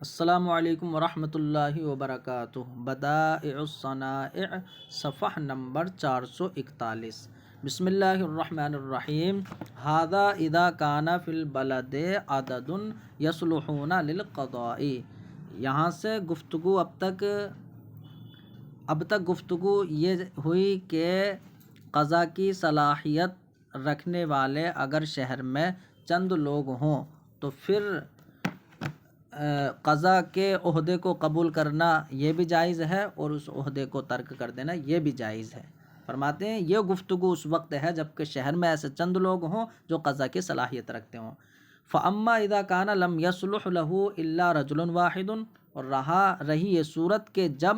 السلام علیکم ورحمۃ اللہ وبرکاتہ۔ بدائع الصنائع صفحہ نمبر 441۔ بسم اللہ الرحمن الرحیم۔ ھذا اذا کان فی البلد عدد یصلحون للقضاء۔ یہاں سے گفتگو اب تک گفتگو یہ ہوئی کہ قضا کی صلاحیت رکھنے والے اگر شہر میں چند لوگ ہوں تو پھر قضا کے عہدے کو قبول کرنا یہ بھی جائز ہے اور اس عہدے کو ترک کر دینا یہ بھی جائز ہے۔ فرماتے ہیں یہ گفتگو اس وقت ہے جب کہ شہر میں ایسے چند لوگ ہوں جو قضا کی صلاحیت رکھتے ہوں۔ فَأَمَّا إِذَا كَانَ لَمْ يَصْلُحْ لَهُ إِلَّا رَجُلٌ وَاحِدٌ، اور رہی یہ صورت کہ جب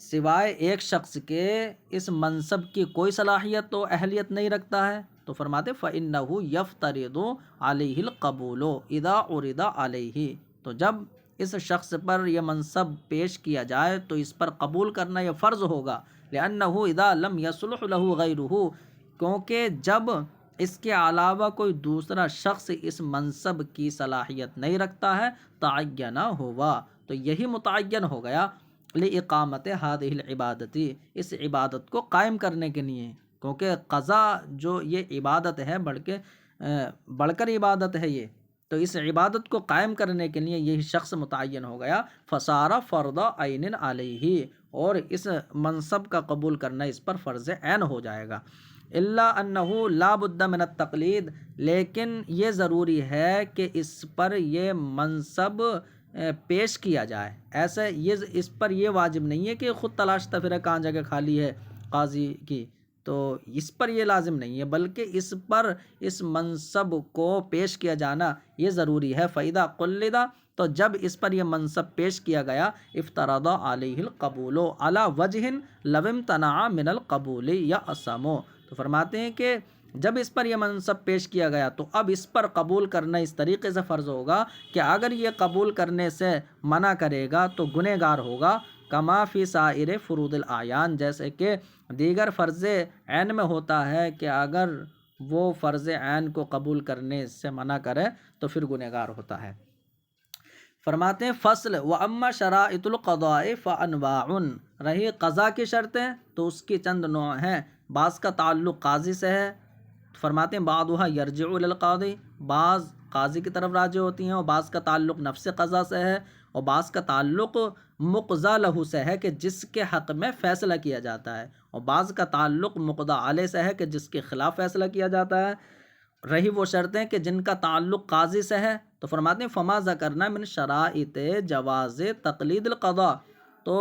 سوائے ایک شخص کے اس منصب کی کوئی صلاحیت و اہلیت نہیں رکھتا ہے تو فرماتے فَإِنَّهُ يَفْتَرِضُ عَلَيْهِ الْقَبُولُ إِذَا عُرِضَ عَلَيْهِ، تو جب اس شخص پر یہ منصب پیش کیا جائے تو اس پر قبول کرنا یہ فرض ہوگا، لِأَنَّهُ إِذَا لَمْ يَصْلُحْ لَهُ غَيْرُهُ، کیونکہ جب اس کے علاوہ کوئی دوسرا شخص اس منصب کی صلاحیت نہیں رکھتا ہے تعینہ ہوا، تو یہی متعین ہو گیا لِإِقَامَتِ هَذِهِ الْعِبَادَةِ، اس عبادت کو قائم کرنے کے لیے، کیونکہ قضا جو یہ عبادت ہے بڑھ کر عبادت ہے یہ، تو اس عبادت کو قائم کرنے کے لیے یہی شخص متعین ہو گیا، فَصَارَ فَرْضَ عَيْنٍ عَلَيْهِ، اور اس منصب کا قبول کرنا اس پر فرض عین ہو جائے گا۔ الا انہ لا بد من التقلید، لیکن یہ ضروری ہے کہ اس پر یہ منصب پیش کیا جائے، ایسے اس پر یہ واجب نہیں ہے کہ خود تلاشتا پھرے کہاں جگہ خالی ہے قاضی کی، تو اس پر یہ لازم نہیں ہے بلکہ اس پر اس منصب کو پیش کیا جانا یہ ضروری ہے۔ فَإِذَا قُلِّدَ، تو جب اس پر یہ منصب پیش کیا گیا، افترض علیہ القبول علی وجہ لو امتنع من القبول یأثم، تو فرماتے ہیں کہ جب اس پر یہ منصب پیش کیا گیا تو اب اس پر قبول کرنا اس طریقے سے فرض ہوگا کہ اگر یہ قبول کرنے سے منع کرے گا تو گنہگار ہوگا، کما فی سائر فروض الاعیان، جیسے کہ دیگر فرض عین میں ہوتا ہے کہ اگر وہ فرض عین کو قبول کرنے سے منع کرے تو پھر گنہگار ہوتا ہے۔ فرماتے ہیں فصل وَأَمَّا شَرَائِطُ الْقَضَاءِ فَأَنْوَاعٌ، رہی قضا کی شرطیں تو اس کی چند نوع ہیں، بعض کا تعلق قاضی سے ہے، فرماتے ہیں بعضها یرجع الی القاضی، بعض قاضی کی طرف راجع ہوتی ہیں، اور بعض کا تعلق نفس قضا سے ہے، اور بعض کا تعلق مقضی لہ سے ہے کہ جس کے حق میں فیصلہ کیا جاتا ہے، اور بعض کا تعلق مقضی علیہ سے ہے کہ جس کے خلاف فیصلہ کیا جاتا ہے۔ رہی وہ شرطیں کہ جن کا تعلق قاضی سے ہے تو فرماتے ہیں فما ذکرنا من شرائط جواز تقلید القضاء، تو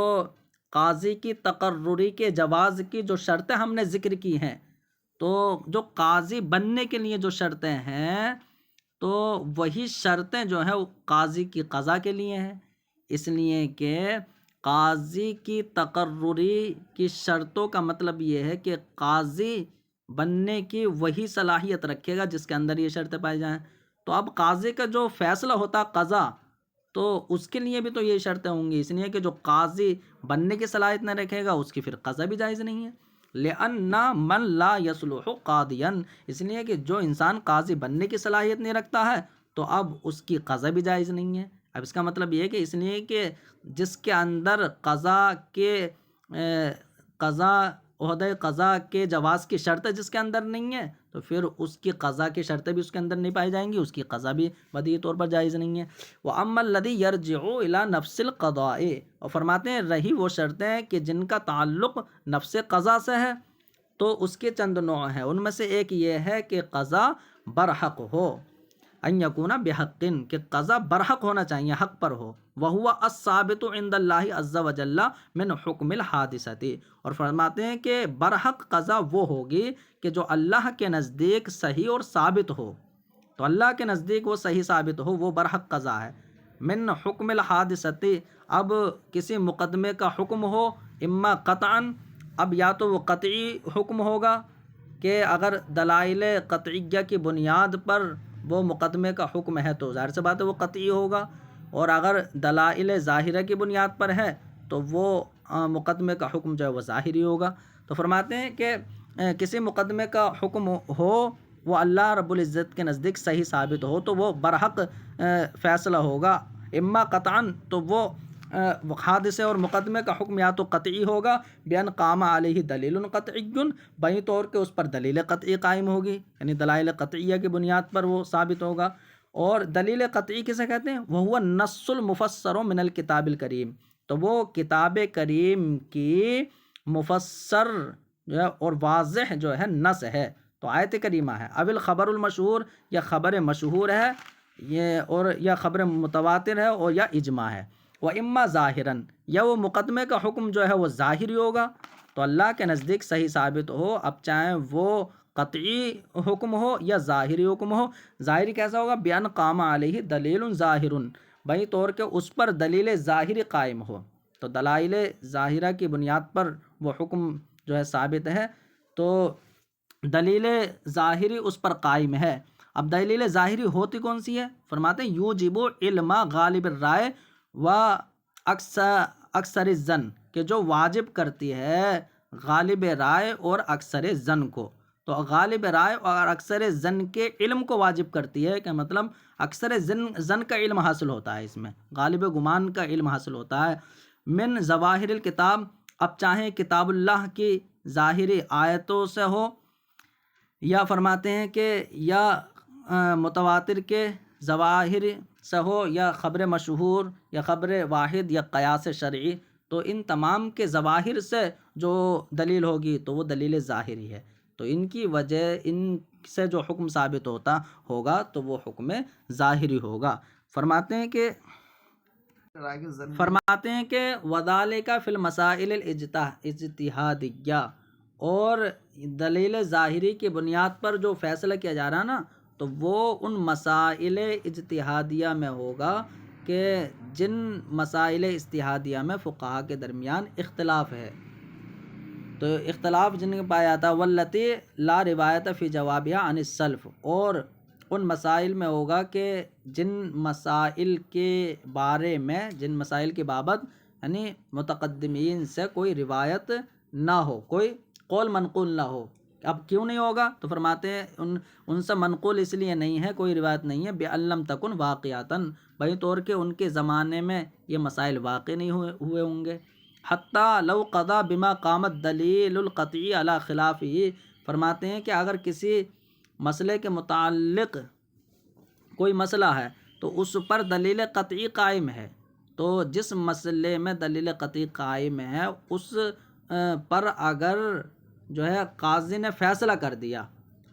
قاضی کی تقرری کے جواز کی جو شرطیں ہم نے ذکر کی ہیں، تو جو قاضی بننے کے لیے جو شرطیں ہیں تو وہی شرطیں جو ہیں وہ قاضی کی قضا کے لیے ہیں، اس لیے کہ قاضی کی تقرری کی شرطوں کا مطلب یہ ہے کہ قاضی بننے کی وہی صلاحیت رکھے گا جس کے اندر یہ شرطیں پائی جائیں، تو اب قاضی کا جو فیصلہ ہوتا قضا تو اس کے لیے بھی تو یہ شرطیں ہوں گی، اس لیے کہ جو قاضی بننے کی صلاحیت نہ رکھے گا اس کی پھر قضا بھی جائز نہیں ہے، لِأَنَّ مَنْ لَا يَصْلُحُ قَاضِيًا، اس لیے کہ جو انسان قاضی بننے کی صلاحیت نہیں رکھتا ہے تو اب اس کی قضا بھی جائز نہیں ہے۔ اب اس کا مطلب یہ ہے کہ اس لیے کہ جس کے اندر عہدۂ قضا کے جواز کی شرط جس کے اندر نہیں ہے تو پھر اس کی قضا کی شرطیں بھی اس کے اندر نہیں پائی جائیں گی، اس کی قضا بھی بدیہی طور پر جائز نہیں ہے۔ وَأَمَّا الَّذِي يَرْجِعُ إِلَى نَفْسِ الْقَضَاءِ، اور فرماتے ہیں رہی وہ شرطیں کہ جن کا تعلق نفس قضا سے ہے تو اس کے چند نوع ہیں، ان میں سے ایک یہ ہے کہ قضا برحق ہو، ان یکون بحق، کہ قضا برحق ہونا چاہیے، حق پر ہو، وَهُوَ الثَّابِتُ عِنْدَ اللَّهِ عَزَّ وَجَلَّ مِنْ حُکْمِ الْحَادِثَةِ، اور فرماتے ہیں کہ برحق قضا وہ ہوگی کہ جو اللہ کے نزدیک صحیح اور ثابت ہو، تو اللہ کے نزدیک وہ صحیح ثابت ہو وہ برحق قضا ہے۔ من حکم الحادثتی، اب کسی مقدمے کا حکم ہو اما قطعاً، اب یا تو وہ قطعی حکم ہوگا کہ اگر دلائل قطعیہ کی بنیاد پر وہ مقدمے کا حکم ہے تو ظاہر سی بات ہے وہ قطعی ہوگا، اور اگر دلائل ظاہرہ کی بنیاد پر ہے تو وہ مقدمے کا حکم جو ہے وہ ظاہری ہوگا۔ تو فرماتے ہیں کہ کسی مقدمے کا حکم ہو وہ اللہ رب العزت کے نزدیک صحیح ثابت ہو تو وہ برحق فیصلہ ہوگا، اما قطعاً تو وہ حادثے اور مقدمے کا حکم یا تو قطعی ہوگا بین قام علیہ دلیل قطعی، بیں طور کے اس پر دلیل قطعی قائم ہوگی، یعنی دلائل قطعیہ کی بنیاد پر وہ ثابت ہوگا۔ اور دلیل قطعی کسے کہتے ہیں؟ وہ النص المفسر من الکتاب الکریم، تو وہ کتاب کریم کی مفسر جو ہے اور واضح جو ہے نص ہے، تو آیت کریمہ ہے، اول خبر المشہور، یا خبر مشہور ہے یہ، اور یا خبر متواتر ہے، اور یا اجماع ہے۔ وہ اما ظاہراً، یا وہ مقدمے کا حکم جو ہے وہ ظاہری ہوگا تو اللہ کے نزدیک صحیح ثابت ہو، اب چاہے وہ قطعی حکم ہو یا ظاہری حکم ہو۔ ظاہری کیسا ہوگا؟ بیان قام علیہ دلیل ظاہر، بھائی طور کے اس پر دلیل ظاہری قائم ہو، تو دلائل ظاہرہ کی بنیاد پر وہ حکم جو ہے ثابت ہے، تو دلیل ظاہری اس پر قائم ہے۔ اب دلیل ظاہری ہوتی کون سی ہے؟ فرماتے ہیں یوجب علم غالب الرائے و اکثر الظن، کہ جو واجب کرتی ہے غالب رائے اور اکثر ظن کو، تو غالب رائے اور اکثر ظن کے علم کو واجب کرتی ہے، کہ مطلب اکثر ظن کا علم حاصل ہوتا ہے، اس میں غالب گمان کا علم حاصل ہوتا ہے۔ من ظواہر الکتاب، اب چاہیں کتاب اللہ کی ظاہری آیتوں سے ہو، یا فرماتے ہیں کہ یا متواتر کے ظواہر سے ہو، یا خبر مشہور، یا خبر واحد، یا قیاس شرعی، تو ان تمام کے ظواہر سے جو دلیل ہوگی تو وہ دلیل ظاہری ہے، تو ان کی وجہ ان سے جو حکم ثابت ہوگا تو وہ حکم ظاہری ہوگا۔ فرماتے ہیں کہ وذالک فی المسائل الاجتہادیہ، اور دلیل ظاہری کی بنیاد پر جو فیصلہ کیا جا رہا نا، تو وہ ان مسائل اجتہادیہ میں ہوگا کہ جن مسائل اجتہادیہ میں فقہا کے درمیان اختلاف ہے، تو اختلاف جن کا پایا جاتا ہے واللتی لا روایت فی جوابها عن السلف، اور ان مسائل میں ہوگا کہ جن مسائل کے بارے میں، جن مسائل کی بابت یعنی متقدمین سے کوئی روایت نہ ہو، کوئی قول منقول نہ ہو۔ اب کیوں نہیں ہوگا؟ تو فرماتے ہیں ان سے منقول اس لیے نہیں ہے، کوئی روایت نہیں ہے، بِأَن لَمْ تَكُنْ واقعاتاً، بھئی طور کہ ان کے زمانے میں یہ مسائل واقع نہیں ہوئے ہوں گے۔ حتیٰ لو قضا بما قامت دلیل القطعی علی خلافہ، فرماتے ہیں کہ اگر کسی مسئلے کے متعلق کوئی مسئلہ ہے تو اس پر دلیل قطعی قائم ہے، تو جس مسئلے میں دلیل قطعی قائم ہے اس پر اگر جو ہے قاضی نے فیصلہ کر دیا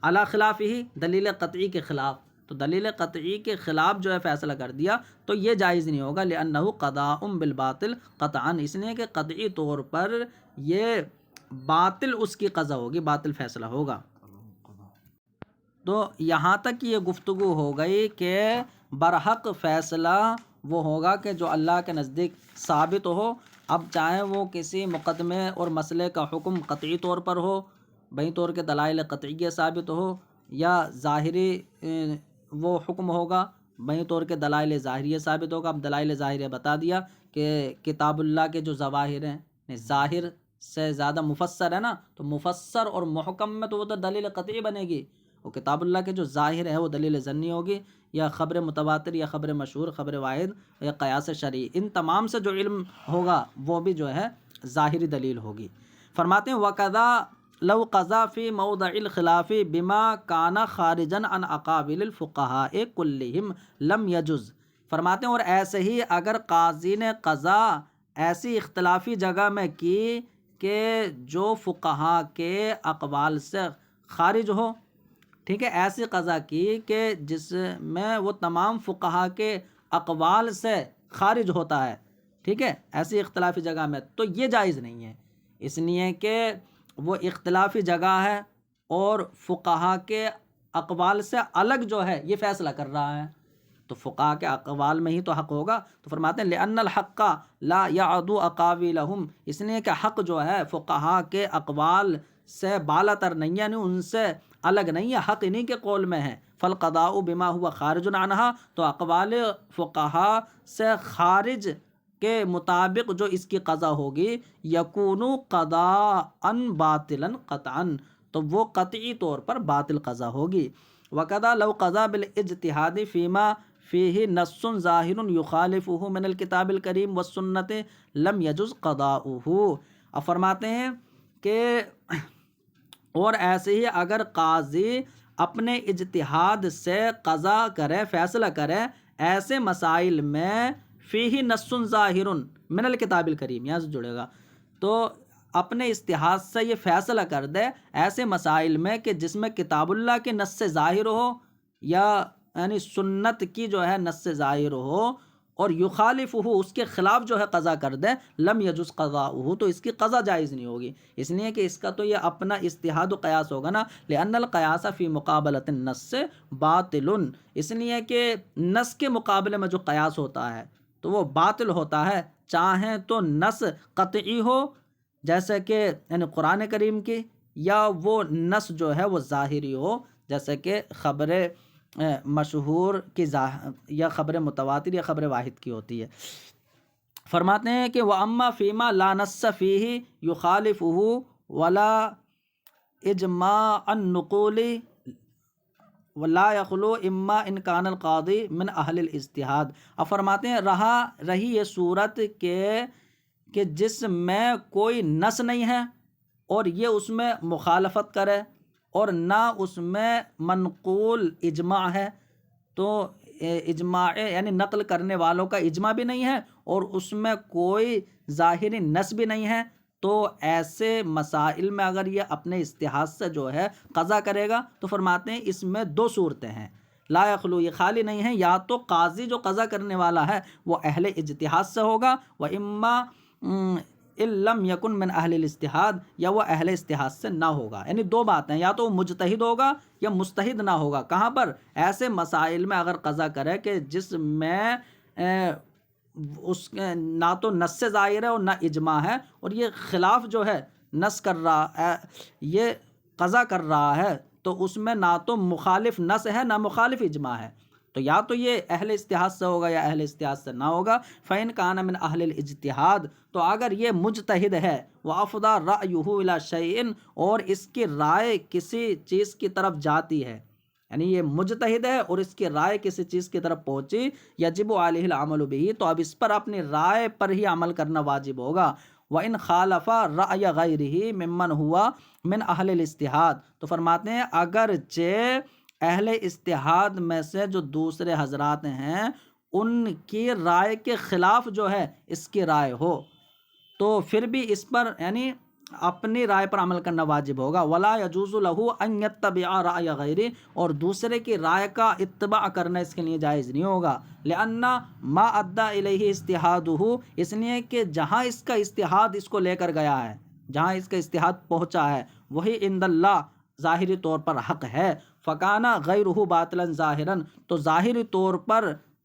علی خلاف ہی، دلیل قطعی کے خلاف، تو دلیل قطعی کے خلاف جو ہے فیصلہ کر دیا تو یہ جائز نہیں ہوگا، لأنہ قضاء بالباطل قطعا، اس لیے کہ قطعی طور پر یہ باطل اس کی قضا ہوگی، باطل فیصلہ ہوگا۔ تو یہاں تک یہ گفتگو ہو گئی کہ برحق فیصلہ وہ ہوگا کہ جو اللہ کے نزدیک ثابت ہو، اب چاہے وہ کسی مقدمے اور مسئلے کا حکم قطعی طور پر ہو، بیں طور کے دلائل قطعیہ ثابت ہو، یا ظاہری وہ حکم ہوگا، بیں طور کے دلائل ظاہریہ ثابت ہوگا۔ اب دلائل ظاہریہ بتا دیا کہ کتاب اللہ کے جو ظواہر ہیں، ظاہر سے زیادہ مفسر ہے نا، تو مفسر اور محکم میں تو وہ تو دلیل قطعی بنے گی، وہ کتاب اللہ کے جو ظاہر ہے وہ دلیل ظنی ہوگی، یا خبر متواتر، یا خبر مشہور، خبر واحد، یا قیاس شرعی، ان تمام سے جو علم ہوگا وہ بھی جو ہے ظاہری دلیل ہوگی۔ فرماتے ہیں وَقَضَى لَوْ قَضَى فِي مَوْضِعِ الْخِلَافِ بِمَا كَانَ خَارِجًا عَنْ أَقَاوِلِ الْفُقَهَاءِ كُلِّهِمْ لَمْ يَجُزْ، فرماتے ہیں اور ایسے ہی اگر قاضی نے قضا ایسی اختلافی جگہ میں کی کہ جو فقہا کے اقوال سے خارج ہو، ٹھیک ہے، ایسی قضا کی کہ جس میں وہ تمام فقہا کے اقوال سے خارج ہوتا ہے، ٹھیک ہے، ایسی اختلافی جگہ میں، تو یہ جائز نہیں ہے، اس لیے کہ وہ اختلافی جگہ ہے اور فقہا کے اقوال سے الگ جو ہے یہ فیصلہ کر رہا ہے، تو فقہا کے اقوال میں ہی تو حق ہوگا۔ تو فرماتے ہیں لأن الحق لا يعدو اقاویلہم، اس لیے کہ حق جو ہے فقہا کے اقوال سے بالا تر نہیں، یعنی ان سے الگ نہیں ہے، حق انہی کے قول میں ہے۔ فالقضاء بما هو خارج عنہا، تو اقوال فقہا سے خارج کے مطابق جو اس کی قضا ہوگی، یکون قضاء باطلا قطعا، تو وہ قطعی طور پر باطل قضا ہوگی۔ وَقَضَى لَوْ قَضَى بِالْاِجْتِهَادِ فِيمَا فیہ نص ظاہر یخالفہ من الکتاب الکریم والسنت لم یجز قضاؤہ۔ اب فرماتے ہیں کہ اور ایسے ہی اگر قاضی اپنے اجتہاد سے قضا کرے، فیصلہ کرے ایسے مسائل میں فیہ نص ظاہر من الکتاب الکریم، یہاں سے جڑے گا، تو اپنے اجتہاد سے یہ فیصلہ کر دے ایسے مسائل میں کہ جس میں کتاب اللہ کے نص سے ظاہر ہو یا یعنی سنت کی جو ہے نص سے ظاہر ہو، اور یخالف ہو اس کے خلاف جو ہے قضا کر دے، لم یجوز قضاؤہ، تو اس کی قضا جائز نہیں ہوگی، اس لیے کہ اس کا تو یہ اپنا اجتہاد و قیاس ہوگا نا، لأن القیاس فی مقابلۃ النص باطل، اس لیے کہ نص کے مقابلے میں جو قیاس ہوتا ہے تو وہ باطل ہوتا ہے، چاہیں تو نص قطعی ہو جیسے کہ یعنی قرآن کریم کی، یا وہ نص جو ہے وہ ظاہری ہو جیسے کہ خبر مشہور کی یا خبر متواتر یا خبر واحد کی ہوتی ہے۔ فرماتے ہیں کہ وَأَمَّا فِيمَا لَا نَصَّ فِيهِ يُخَالِفُهُ وَلَا إِجْمَاعَ النُّقُولِ وَلَا يَخْلُو إِمَّا إِنْ كَانَ الْقَاضِي مِنْ أَهْلِ الْاجْتِهَادِ۔ اب فرماتے ہیں رہی یہ صورت کہ جس میں کوئی نص نہیں ہے اور یہ اس میں مخالفت کرے، اور نہ اس میں منقول اجماع ہے، تو اجماع یعنی نقل کرنے والوں کا اجماع بھی نہیں ہے اور اس میں کوئی ظاہری نص بھی نہیں ہے، تو ایسے مسائل میں اگر یہ اپنے اجتہاد سے جو ہے قضا کرے گا تو فرماتے ہیں اس میں دو صورتیں ہیں، لا یخلو، یہ خالی نہیں ہے، یا تو قاضی جو قضا کرنے والا ہے وہ اہل اجتہاد سے ہوگا، و اما ان لم یکن من اہل الاجتہاد، یا وہ اہل اجتہاد سے نہ ہوگا، یعنی دو باتیں، یا تو وہ مجتہد ہوگا یا مجتہد نہ ہوگا، کہاں پر؟ ایسے مسائل میں اگر قضا کرے کہ جس میں اس نہ تو نص سے ظاہر ہے اور نہ اجماع ہے، اور یہ خلاف جو ہے نص کر رہا ہے، یہ قضا کر رہا ہے، تو اس میں نہ تو مخالف نص ہے نہ مخالف اجماع ہے، تو یا تو یہ اہل اجتہاد سے ہوگا یا اہل اجتہاد سے نہ ہوگا۔ فَإِنْ كَانَ مِنْ أَهْلِ الْاجْتِهَاد، تو اگر یہ مجتہد ہے، وَأَفْضَى رَأْيُهُ إِلَى شَيْءٍ، اور اس کی رائے کسی چیز کی طرف جاتی ہے، یعنی یہ مجتہد ہے اور اس کی رائے کسی چیز کی طرف پہنچی، یجب علیہ العمل بہ، تو اب اس پر اپنی رائے پر ہی عمل کرنا واجب ہوگا۔ وَإِنْ خَالَفَ رَأْيَ غَيْرِهِ مِمَّنْ هُوَ مِنْ أَهْلِ الْاجْتِهَاد، تو فرماتے ہیں اگرچہ اہل اجتہاد میں سے جو دوسرے حضرات ہیں ان کی رائے کے خلاف جو ہے اس کی رائے ہو، تو پھر بھی اس پر یعنی اپنی رائے پر عمل کرنا واجب ہوگا۔ ولا یجوز له ان یتبع رأی غیرہ، اور دوسرے کی رائے کا اتباع کرنا اس کے لیے جائز نہیں ہوگا، لأن ما ادى الیہ اجتہادہ، اس لیے کہ جہاں اس کا اجتہاد اس کو لے کر گیا ہے، جہاں اس کا اجتہاد پہنچا ہے وہی عند اللہ ظاہری طور پر حق ہے، فکانا غیرہ باطلا ظاہرا، تو ظاہری طور پر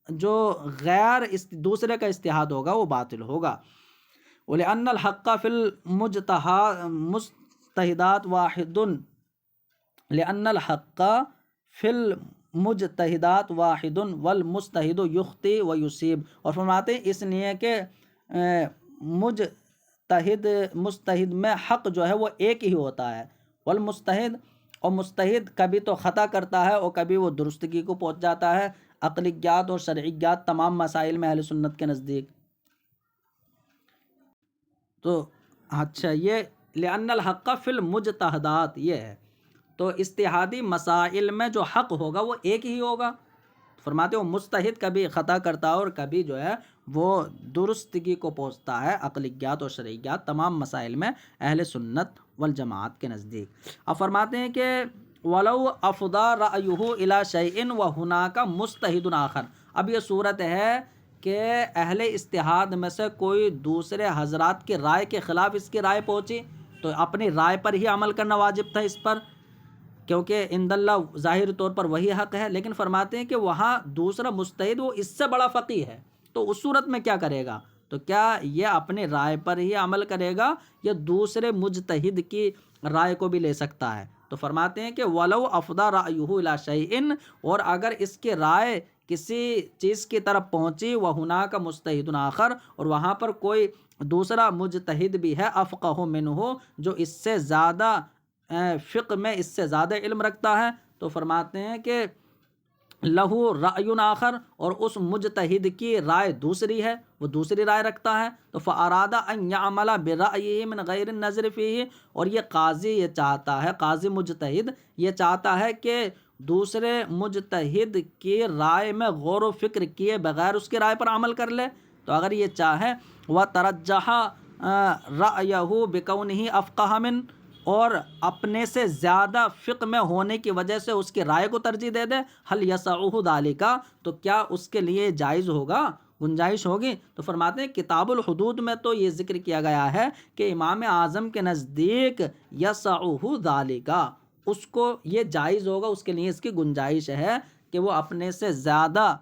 جو غیر دوسرے کا اجتہاد ہوگا وہ باطل ہوگا۔ وَلِأَنَّ الْحَقَّ فِي الْمُجْتَهِدَاتِ وَاحِدٌ، لِأَنَّ الْحَقَّ فِي الْمُجْتَهِدَاتِ وَاحِدٌ وَالْمُجْتَهِدُ يُخْطِئُ وَيُصِيبُ، اور فرماتے ہیں اس لیے کہ مجتہد میں حق جو ہے وہ ایک ہی ہوتا ہے، والمجتہد، اور مجتہد کبھی تو خطا کرتا ہے اور کبھی وہ درستگی کو پہنچ جاتا ہے، عقلیات اور شرعیات تمام مسائل میں اہل سنت کے نزدیک۔ تو اچھا، یہ لأن الحق فی المجتہدات یہ ہے، تو اجتہادی مسائل میں جو حق ہوگا وہ ایک ہی ہوگا، فرماتے ہو مجتہد کبھی خطا کرتا ہے اور کبھی جو ہے وہ درستگی کو پہنچتا ہے، عقلیات اور شرعیات تمام مسائل میں اہل سنت والجماعت کے نزدیک۔ اب فرماتے ہیں کہ وَلَوْ أَفْضَى رَأْيُهُ إِلَى شَيْءٍ وَهُنَاكَ مُجْتَهِدٌ آخر، اب یہ صورت ہے کہ اہل اجتہاد میں سے کوئی دوسرے حضرات کی رائے کے خلاف اس کی رائے پہنچی، تو اپنی رائے پر ہی عمل کرنا واجب تھا اس پر، کیونکہ عند اللہ ظاہر طور پر وہی حق ہے، لیکن فرماتے ہیں کہ وہاں دوسرا مجتہد وہ اس سے بڑا فقیہ ہے، تو اس صورت میں کیا کرے گا؟ تو کیا یہ اپنی رائے پر ہی عمل کرے گا یا دوسرے مجتہد کی رائے کو بھی لے سکتا ہے؟ تو فرماتے ہیں کہ وَلَوْ أَفْضَى رَأْيُهُ إِلَى شَيْءٍ، اور اگر اس کی رائے کسی چیز کی طرف پہنچی، وَهُنَاكَ مُجْتَهِدٌ آخر، اور وہاں پر کوئی دوسرا مجتہد بھی ہے، أَفْقَهُ مِنْهُ، جو اس سے زیادہ فقہ میں اس سے زیادہ علم رکھتا ہے، تو فرماتے ہیں کہ لہو رأی آخر، اور اس مجتہد کی رائے دوسری ہے، وہ دوسری رائے رکھتا ہے، تو فارادہ ان یعمل برأیہ من غیر النظر فیہ، اور یہ قاضی یہ چاہتا ہے، قاضی مجتہد یہ چاہتا ہے کہ دوسرے مجتہد کی رائے میں غور و فکر کیے بغیر اس کی رائے پر عمل کر لے۔ تو اگر یہ چاہے وترجح رأیہ بکونہ افقہ من، اور اپنے سے زیادہ فقہ میں ہونے کی وجہ سے اس کی رائے کو ترجیح دے دے، حل یسعہ ذالک، تو کیا اس کے لیے جائز ہوگا، گنجائش ہوگی؟ تو فرماتے ہیں کتاب الحدود میں تو یہ ذکر کیا گیا ہے کہ امام اعظم کے نزدیک یسعہ ذالک، اس کو یہ جائز ہوگا، اس کے لیے اس کی گنجائش ہے کہ وہ اپنے سے زیادہ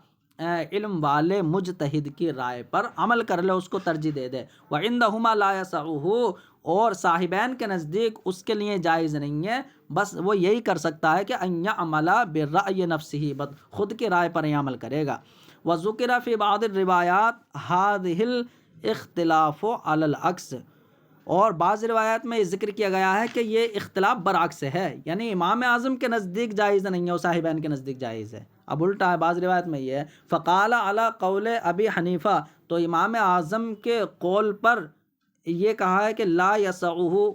علم والے مجتہد کی رائے پر عمل کر لے، اس کو ترجیح دے دے۔ وعندہما لا یسعہ، اور صاحبین کے نزدیک اس کے لیے جائز نہیں ہے، بس وہ یہی کر سکتا ہے کہ ان یعمل برأی نفسہ، خود کی رائے پر ہی عمل کرے گا۔ وذکر فی بعض الروایات ھذہ الاختلاف علی العکس، اور بعض روایات میں یہ ذکر کیا گیا ہے کہ یہ اختلاف برعکس ہے، یعنی امام اعظم کے نزدیک جائز نہیں ہے اور صاحبین کے نزدیک جائز ہے۔ اب الٹا ہے، بعض روایت میں یہ ہے فقال علی قول ابی حنیفہ، تو امام اعظم کے قول پر یہ کہا ہے کہ لا یسعہ،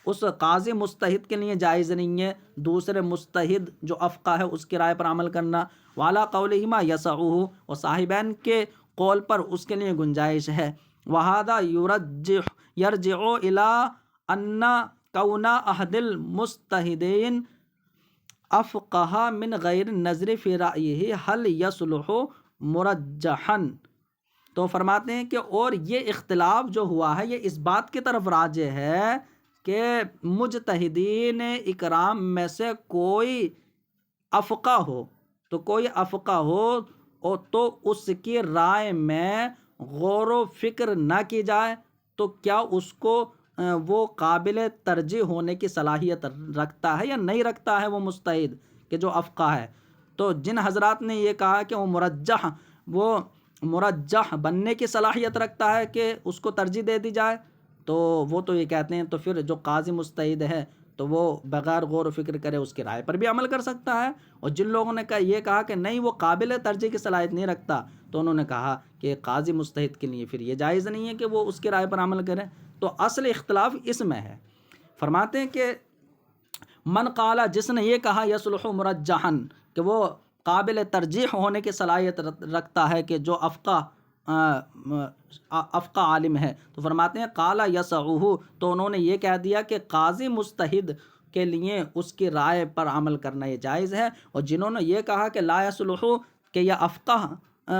اس قاضی مجتہد کے لیے جائز نہیں ہے دوسرے مجتہد جو افقہ ہے اس کی رائے پر عمل کرنا، وعلی قولہما یسعہ، اور صاحبین کے قول پر اس کے لیے گنجائش ہے۔ وہذا یرجع الی ان کون احد المجتہدین افقہ من غیر النظر فی رأیہ حل یصلح مرجحا، تو فرماتے ہیں کہ اور یہ اختلاف جو ہوا ہے یہ اس بات کی طرف راجع ہے کہ مجتہدین اکرام میں سے کوئی افقہ ہو، تو کوئی افقہ ہو تو اس کی رائے میں غور و فکر نہ کی جائے، تو کیا اس کو وہ قابل ترجیح ہونے کی صلاحیت رکھتا ہے یا نہیں رکھتا ہے وہ مجتہد کہ جو افقہ ہے؟ تو جن حضرات نے یہ کہا کہ وہ مرجح بننے کی صلاحیت رکھتا ہے کہ اس کو ترجیح دے دی جائے، تو وہ تو یہ کہتے ہیں تو پھر جو قاضی مجتہد ہے تو وہ بغیر غور و فکر کرے اس کی رائے پر بھی عمل کر سکتا ہے، اور جن لوگوں نے یہ کہا کہ نہیں وہ قابل ترجیح کی صلاحیت نہیں رکھتا، تو انہوں نے کہا کہ قاضی مجتہد کے لیے پھر یہ جائز نہیں ہے کہ وہ اس کی رائے پر عمل کرے۔ تو اصل اختلاف اس میں ہے۔ فرماتے ہیں کہ من قال، جس نے یہ کہا یصلح مرجحا، کہ وہ قابل ترجیح ہونے کی صلاحیت رکھتا ہے کہ جو افقہ عالم ہے، تو فرماتے ہیں قال یسعہ، تو انہوں نے یہ کہہ دیا کہ قاضی مجتہد کے لیے اس کی رائے پر عمل کرنا یہ جائز ہے، اور جنہوں نے یہ کہا کہ لا یصلح، کہ یہ افقہ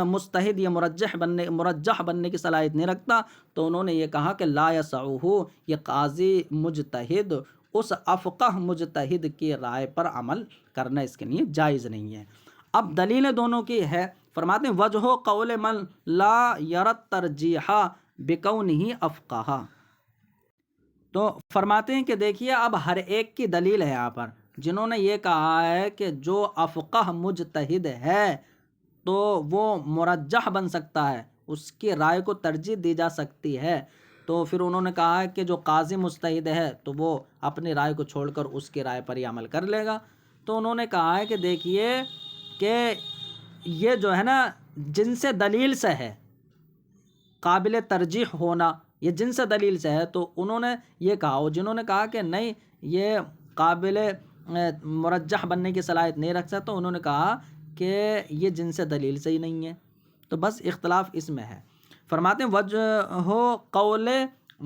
مجتہد یہ مرجح بننے کی صلاحیت نہیں رکھتا، تو انہوں نے یہ کہا کہ لا یسعہ، یہ قاضی مجتہد اس افقہ مجتہد کی رائے پر عمل کرنا اس کے لیے جائز نہیں ہے۔ اب دلیلیں دونوں کی ہے، فرماتے ہیں وجہ قول من لا یرت ترجیح بکونہ افقہ، تو فرماتے ہیں کہ دیکھیے اب ہر ایک کی دلیل ہے یہاں پر۔ جنہوں نے یہ کہا ہے کہ جو افقہ مجتہد ہے تو وہ مرجح بن سکتا ہے، اس کی رائے کو ترجیح دی جا سکتی ہے، تو پھر انہوں نے کہا ہے کہ جو قاضی مجتہد ہے تو وہ اپنی رائے کو چھوڑ کر اس کی رائے پر ہی عمل کر لے گا۔ تو انہوں نے کہا ہے کہ دیکھیے کہ یہ جو ہے نا جن سے دلیل سے ہے قابل ترجیح ہونا، یہ جن سے دلیل سے ہے، تو انہوں نے یہ کہا، اور جنہوں نے کہا کہ نہیں یہ قابل مرجح بننے کی صلاحیت نہیں رکھ سکتا، انہوں نے کہا کہ یہ جن سے دلیل سے ہی نہیں ہے، تو بس اختلاف اس میں ہے۔ فرماتے ہیں وجہ قول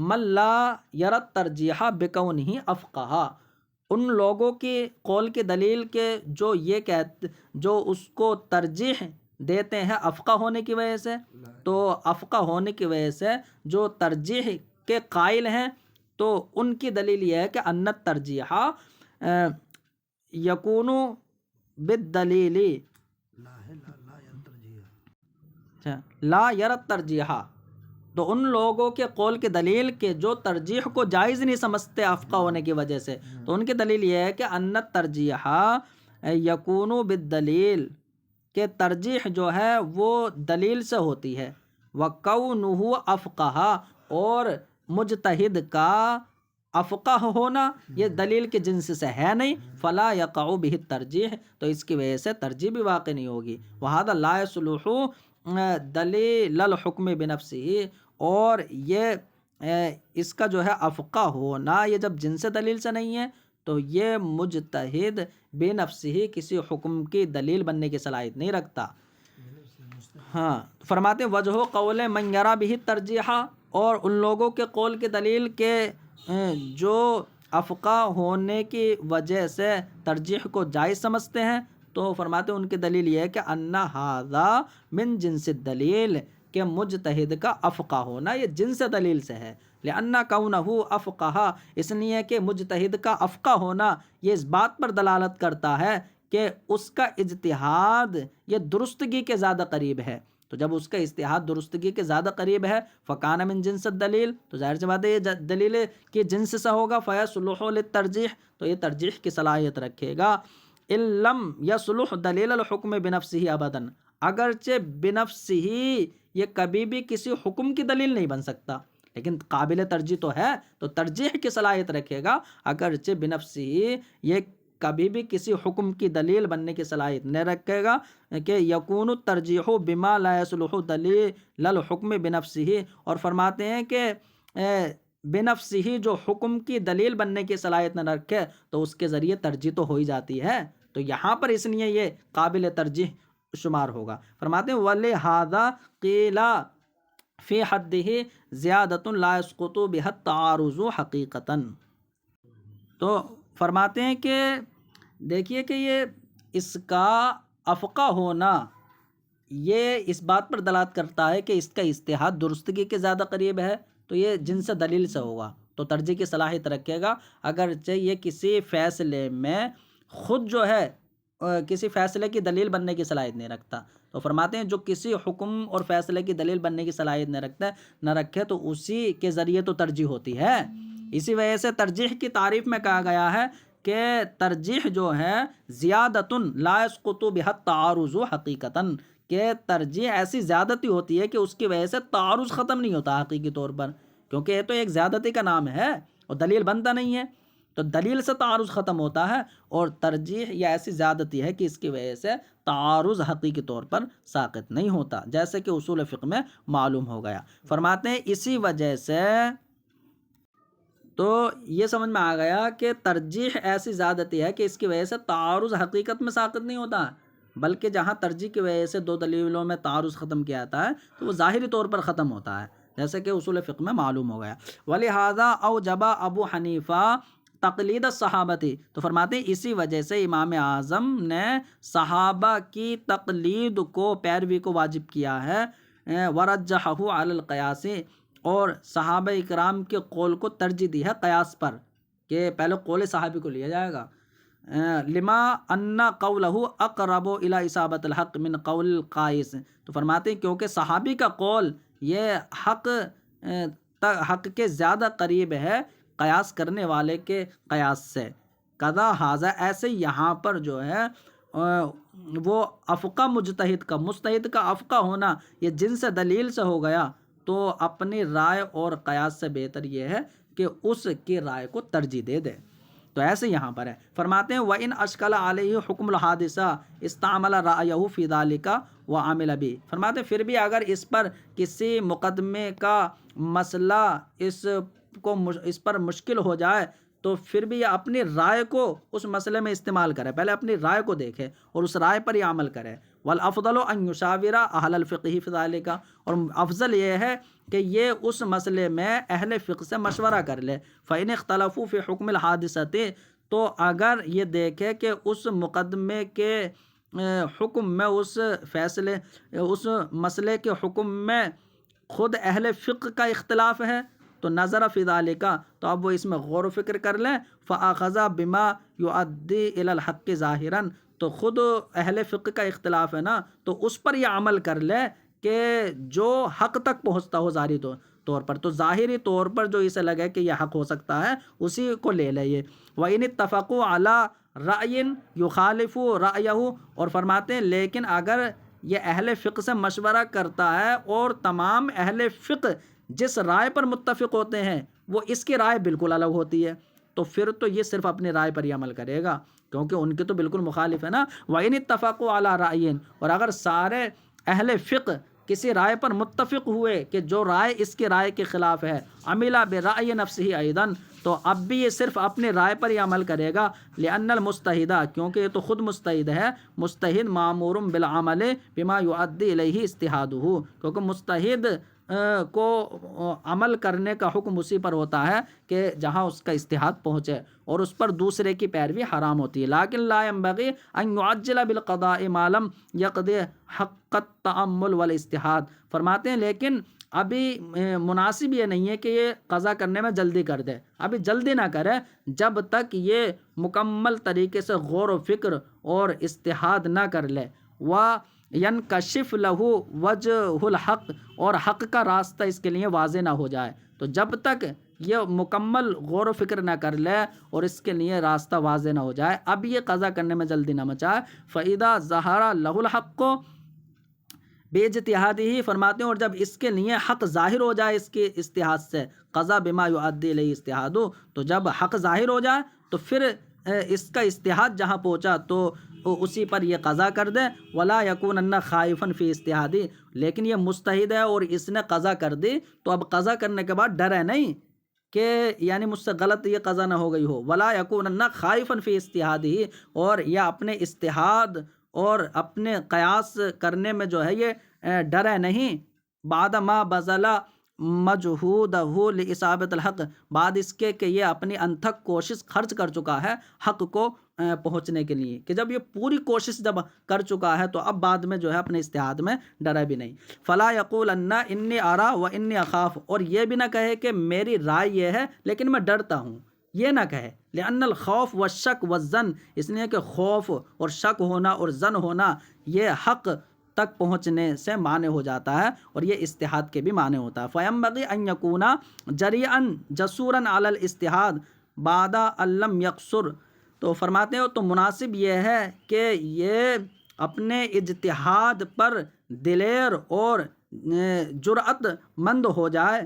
من لا یرت ترجیح بکونہ افقہ، ان لوگوں کی قول کی دلیل کے جو اس کو ترجیح دیتے ہیں افقہ ہونے کی وجہ سے، تو افقہ ہونے کی وجہ سے جو ترجیح کے قائل ہیں تو ان کی دلیل یہ ہے کہ ان الترجیح یکون بالدلیل لا یرت ترجیح، تو ان لوگوں کے قول کی دلیل کے جو ترجیح کو جائز نہیں سمجھتے افقہ ہونے کی وجہ سے، تو ان کی دلیل یہ ہے کہ ان الترجیح یکون بالدلیل، کہ ترجیح جو ہے وہ دلیل سے ہوتی ہے، وَكَوْنُهُ أَفْقَهَ، اور مجتہد کا افقہ ہونا یہ دلیل کے جنس سے ہے نہیں، فلا یقع بہ ترجیح، تو اس کی وجہ سے ترجیح بھی واقع نہیں ہوگی۔ وہذا لا یصلح دلیل الحکم بنفسہ، اور یہ اس کا جو ہے افقہ ہونا یہ جب جنس دلیل سے نہیں ہے تو یہ مجتہد بے نفس ہی کسی حکم کی دلیل بننے کی صلاحیت نہیں رکھتا۔ ہاں، فرماتے ہیں وجہ قول من یرا بہ ترجیحا، اور ان لوگوں کے قول کی دلیل کے جو افقہ ہونے کی وجہ سے ترجیح کو جائز سمجھتے ہیں، تو فرماتے ہیں ان کی دلیل یہ ہے کہ ان ھذا من جنس الدلیل، کہ مجتہد کا افقہ ہونا یہ جنس دلیل سے ہے۔ لأن کونہ افقہ، اس لیے کہ مجتہد کا افقہ ہونا یہ اس بات پر دلالت کرتا ہے کہ اس کا اجتہاد یہ درستگی کے زیادہ قریب ہے، تو جب اس کا اجتہاد درستگی کے زیادہ قریب ہے فکان من جنس الدلیل، تو ظاہر سی بات ہے یہ دلیل کی جنس سے ہوگا، فیصلح للترجیح، تو یہ ترجیح کی صلاحیت رکھے گا۔ ان لم یصلح دلیل الحکم بنفسہ ابدا، اگرچہ بنفسہ یہ کبھی بھی کسی حکم کی دلیل نہیں بن سکتا، لیکن قابل ترجیح تو ہے، تو ترجیح کی صلاحیت رکھے گا، اگرچہ بنفسہ یہ کبھی بھی کسی حکم کی دلیل بننے کی صلاحیت نہیں رکھے گا، کہ یکون الترجیح بما لا یصلح دلیل الحکم بنفسہ، اور فرماتے ہیں کہ بنفسہ جو حکم کی دلیل بننے کی صلاحیت نہ رکھے تو اس کے ذریعے ترجیح تو ہو ہی جاتی ہے، تو یہاں پر اس لیے یہ قابل ترجیح شمار ہوگا۔ فرماتے ہیں وَلِہَذَا قِيلَ فِي حَدِّهِ زِيَادَةٌ لَا يَسْقُطُ بِهَا التَّعَارُضُ حَقِيقَةً، تو فرماتے ہیں کہ دیکھیے کہ یہ اس کا افقہ ہونا یہ اس بات پر دلالت کرتا ہے کہ اس کا اجتہاد درستگی کے زیادہ قریب ہے، تو یہ جنس دلیل سے ہوگا، تو ترجیح کی صلاحیت رکھے گا، اگرچہ یہ کسی فیصلے میں خود جو ہے کسی فیصلے کی دلیل بننے کی صلاحیت نہیں رکھتا۔ تو فرماتے ہیں جو کسی حکم اور فیصلے کی دلیل بننے کی صلاحیت نہ رکھے تو اسی کے ذریعے تو ترجیح ہوتی ہے۔ اسی وجہ سے ترجیح کی تعریف میں کہا گیا ہے کہ ترجیح جو ہے زیادۃ لا یسقط بها التعارض حقیقتاً، کہ ترجیح ایسی زیادتی ہوتی ہے کہ اس کی وجہ سے تعارض ختم نہیں ہوتا حقیقی طور پر، کیونکہ یہ تو ایک زیادتی کا نام ہے اور دلیل بنتا نہیں ہے، تو دلیل سے تعارض ختم ہوتا ہے، اور ترجیح یہ ایسی زیادتی ہے کہ اس کی وجہ سے تعارض حقیقی طور پر ساقط نہیں ہوتا، جیسے کہ اصول فقہ میں معلوم ہو گیا۔ فرماتے ہیں اسی وجہ سے تو یہ سمجھ میں آ گیا کہ ترجیح ایسی زیادتی ہے کہ اس کی وجہ سے تعارض حقیقت میں ساقط نہیں ہوتا، بلکہ جہاں ترجیح کی وجہ سے دو دلیلوں میں تعارض ختم کیا جاتا ہے تو وہ ظاہری طور پر ختم ہوتا ہے، جیسے کہ اصول فقہ میں معلوم ہو گیا۔ وَلِهَذَا أَوْجَبَ ابو حنیفہ تقلید الصحابتی، تو فرماتے ہیں اسی وجہ سے امام اعظم نے صحابہ کی تقلید کو، پیروی کو واجب کیا ہے، وَرَجَّحَهُ عَلَى الْقِيَاسِ، اور صحابہ اکرام کے قول کو ترجیح دی ہے قیاس پر، کہ پہلے قول صحابی کو لیا جائے گا، لما ان قولہ اقرب الی اصابۃ الحق من قول القائس، تو فرماتے ہیں کیونکہ صحابی کا قول یہ حق کے زیادہ قریب ہے قیاس کرنے والے کے قیاس سے، قضا حاضہ، ایسے یہاں پر جو ہے وہ افقہ مجتہد کا افقہ ہونا یہ جنس دلیل سے ہو گیا، تو اپنی رائے اور قیاس سے بہتر یہ ہے کہ اس کی رائے کو ترجیح دے دے، تو ایسے یہاں پر ہے۔ فرماتے ہیں وَإِنْ أَشْكَلَ عَلَيْهِ حُكْمُ الْحَادِثَةِ اسْتَعْمَلَ رَأْيَهُ فِي ذَلِكَ وَعَمِلَ بِهِ، فرماتے ہیں پھر بھی اگر اس پر کسی مقدمے کا مسئلہ اس پر مشکل ہو جائے تو پھر بھی یہ اپنی رائے کو اس مسئلے میں استعمال کرے، پہلے اپنی رائے کو دیکھے اور اس رائے پر ہی عمل کرے۔ والافضل ان یشاور اہل الفقہ فی ذلک، اور افضل یہ ہے کہ یہ اس مسئلے میں اہل فقہ سے مشورہ کر لے۔ فإن اختلفوا فی حکم الحادثۃ، تو اگر یہ دیکھے کہ اس مقدمے کے حکم میں، اس مسئلے کے حکم میں خود اہل فقہ کا اختلاف ہے، تو نظر فی ذالک، تو اب وہ اس میں غور و فکر کر لیں، فاخذ بما یؤدی الی الحق ظاہرا، تو خود اہل فقہ کا اختلاف ہے نا، تو اس پر یہ عمل کر لے کہ جو حق تک پہنچتا ہو ظاہری طور پر، تو ظاہری طور پر جو اسے لگے کہ یہ حق ہو سکتا ہے اسی کو لے لے یہ۔ وَإِنِ اتَّفَقُوا عَلَىٰ رَأْيٍ يُخَالِفُ رَأْيَهُ، اور فرماتے ہیں لیکن اگر یہ اہل فقہ سے مشورہ کرتا ہے اور تمام اہل فقہ جس رائے پر متفق ہوتے ہیں وہ اس کی رائے بالکل الگ ہوتی ہے، تو پھر تو یہ صرف اپنی رائے پر ہی عمل کرے گا، کیونکہ ان کے تو بالکل مخالف ہے نا۔ وَإِنِ اتَّفَقُوا عَلَىٰ رَأْيٍ، اور اگر سارے اہل فقہ کسی رائے پر متفق ہوئے کہ جو رائے اس کی رائے کے خلاف ہے، عَمِلَ بِرَأْيِ نَفْسِهِ أَيْضًا، تو اب بھی یہ صرف اپنی رائے پر ہی عمل کرے گا، لِأَنَّ الْمُجْتَهِدَ، کیونکہ یہ تو خود مجتہد ہے، مجتہد مَأْمُورٌ بِالْعَمَلِ بِمَا يُؤَدِّي إِلَيْهِ اجتہادُهُ، کیونکہ مجتہد کو عمل کرنے کا حکم اسی پر ہوتا ہے کہ جہاں اس کا اجتہاد پہنچے، اور اس پر دوسرے کی پیروی حرام ہوتی ہے۔ لیکن لا ينبغي ان يعجل بالقضاء ما لم يقضي حق التأمل والاجتہاد، فرماتے ہیں لیکن ابھی مناسب یہ نہیں ہے کہ یہ قضا کرنے میں جلدی کر دے، ابھی جلدی نہ کرے جب تک یہ مکمل طریقے سے غور و فکر اور اجتہاد نہ کر لے، وَيَنْكَشِفْ لَهُ وَجْهُ الْحَقِّ، اور حق کا راستہ اس کے لیے واضح نہ ہو جائے، تو جب تک یہ مکمل غور و فکر نہ کر لے اور اس کے لیے راستہ واضح نہ ہو جائے، اب یہ قضا کرنے میں جلدی نہ مچائے۔ فَإِذَا ظَهَرَ لَهُ الْحَقُّ بِاجْتِهَادِهِ، فرماتے ہیں اور جب اس کے لیے حق ظاہر ہو جائے اس کے اجتہاد سے، قضا بما يؤدي الیہ اجتہادہ، تو جب حق ظاہر ہو جائے تو پھر اس کا اجتہاد جہاں پہنچا تو اسی پر یہ قضا کر دے۔ ولا یکونن خائفا فی اجتہادی، لیکن یہ مجتہد ہے اور اس نے قضا کر دی، تو اب قضا کرنے کے بعد ڈر ہے نہیں کہ یعنی مجھ سے غلط یہ قضا نہ ہو گئی ہو۔ ولا یکونن خائفا فی اجتہادہ، اور یہ اپنے اجتہاد اور اپنے قیاس کرنے میں جو ہے یہ ڈرے نہیں، بعد ما بذل مجہودہ لاصابۃ الحق، بعد اس کے کہ یہ اپنی انتھک کوشش خرچ کر چکا ہے حق کو پہنچنے کے لیے، کہ جب یہ پوری کوشش جب کر چکا ہے تو اب بعد میں جو ہے اپنے اجتہاد میں ڈرے بھی نہیں۔ فلا یقولن انی ارا و انی اخاف، اور یہ بھی نہ کہے کہ میری رائے یہ ہے لیکن میں ڈرتا ہوں، یہ نہ کہے۔ لأن الخوف والشک والظن، اس لیے کہ خوف اور شک ہونا اور ظن ہونا یہ حق تک پہنچنے سے مانع ہو جاتا ہے، اور یہ اجتہاد کے بھی مانع ہوتا ہے۔ فَيَنبَغِي أَن يَكُونَ جَرِيئًا جَسُورًا عَلَى الْاجْتِهَادِ بَعْدَ أَن لَّمْ يَقْصُرْ، تو فرماتے ہیں تو مناسب یہ ہے کہ یہ اپنے اجتہاد پر دلیر اور جرأت مند ہو جائے،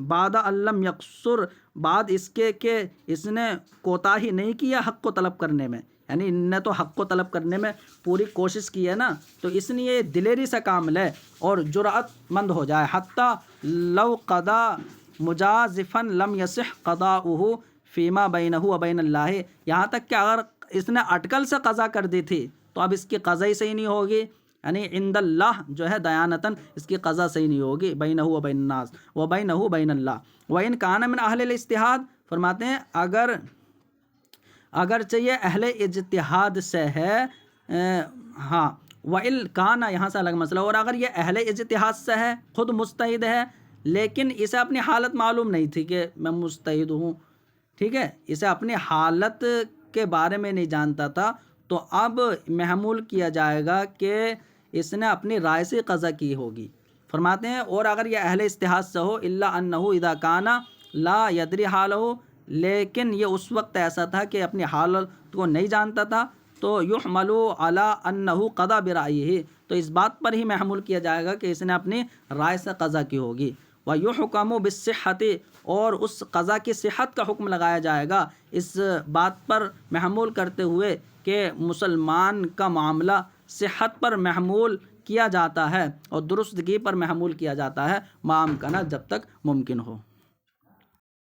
بعد علم یقصر، بعد اس کے کہ اس نے کوتاہی نہیں کیا حق کو طلب کرنے میں، یعنی ان نے تو حق کو طلب کرنے میں پوری کوشش کی ہے نا، تو اس لیے دلیری سے کام لے اور جرأت مند ہو جائے۔ حتیٰ لو قضا مجازفا لم یصح قضاؤہ فیما بینہ و بین اللہ، یہاں تک کہ اگر اس نے اٹکل سے قضا کر دی تھی تو اب اس کی قضا ہی صحیح نہیں ہوگی، یعنی عند اللہ جو ہے دیانتاً اس کی قضا صحیح نہیں ہوگی، بینہ و بین الناس و بینہ بین اللہ۔ وَإِن كَانَ مِنْ أَهْلِ الْاجْتِهَادِ، فرماتے ہیں اگرچہ یہ اہل اجتہاد سے ہے، ہاں وَإِن كَانَ یہاں سے الگ مسئلہ، اور اگر یہ اہل اجتہاد سے ہے، خود مجتہد ہے، لیکن اسے اپنی حالت معلوم نہیں تھی کہ میں مجتہد ہوں، ٹھیک ہے، اسے اپنی حالت کے بارے میں نہیں جانتا تھا، تو اب محمول کیا جائے گا کہ اس نے اپنی رائے سے قضا کی ہوگی۔ فرماتے ہیں اور اگر یہ اہل اجتہاد سے ہو، الا انہ اذا کان لا یدری حالہ، لیکن یہ اس وقت ایسا تھا کہ اپنی حالت کو نہیں جانتا تھا، تو یحمل علی انہ قضا برأیہ، تو اس بات پر ہی محمول کیا جائے گا کہ اس نے اپنی رائے سے قضا کی ہوگی۔ وَيُحْكَمُ بِالصِّحَّةِ، اور اس قضا کی صحت کا حکم لگایا جائے گا اس بات پر محمول کرتے ہوئے کہ مسلمان کا معاملہ صحت پر محمول کیا جاتا ہے اور درستگی پر محمول کیا جاتا ہے، ما امکن، جب تک ممکن ہو۔